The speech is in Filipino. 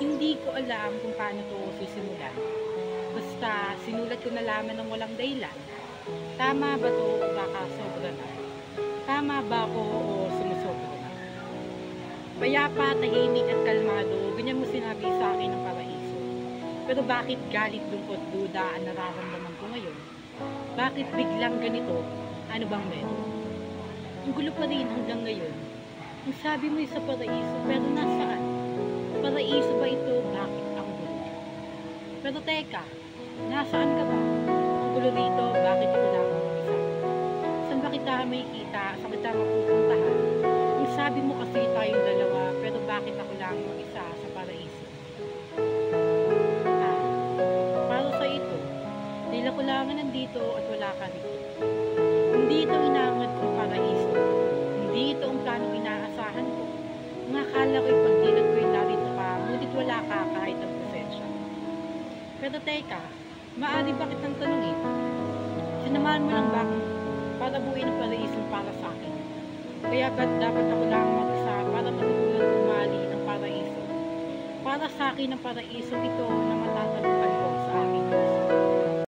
Hindi ko alam kung paano 'to sisimulan. Basta sinulat ko na lamang ng walang dahilan. Tama ba 'to o baka sobra na? Tama ba ako o sumusobra na? Payapa, tahimik at kalmado, ganyan mo sinabi sa akin ng paraiso. Pero bakit galit, lungkot, duda ang nararamdaman ko ngayon? Bakit biglang ganito? Ano bang meron? Ang gulo pa rin hanggang ngayon. Ang sabi mo sa paraiso, pero nasaan? Paraiso ba ito? Bakit ang gulo? Pero teka, nasaan ka ba? Ang gulo rito, bakit ako lang ang isa? Saan ba kita makikita? Saan kita mapupuntahan? Ang sabi mo kasi tayong dalawa, pero bakit ako lang mag-isa sa paraiso? Ah, para sa ito, tila ko lang nandito at wala ka rito. Hindi ito inaangad kong paraiso. Hindi ito ang planong inaasahan ko. Ang akala ko'y pagdilat ko'y narito ka, ngunit wala ka kahit ang presensya. Pero teka, maaari ba kitang tanungin? Sinamahan mo lang ba akong para buuin ang paraisong para sa akin? Kaya ba't dapat ako lang mag-isa para matulungan tumali ng paraiso? Para sa akin ang paraiso ito na matatagpuan ko sa aking puso.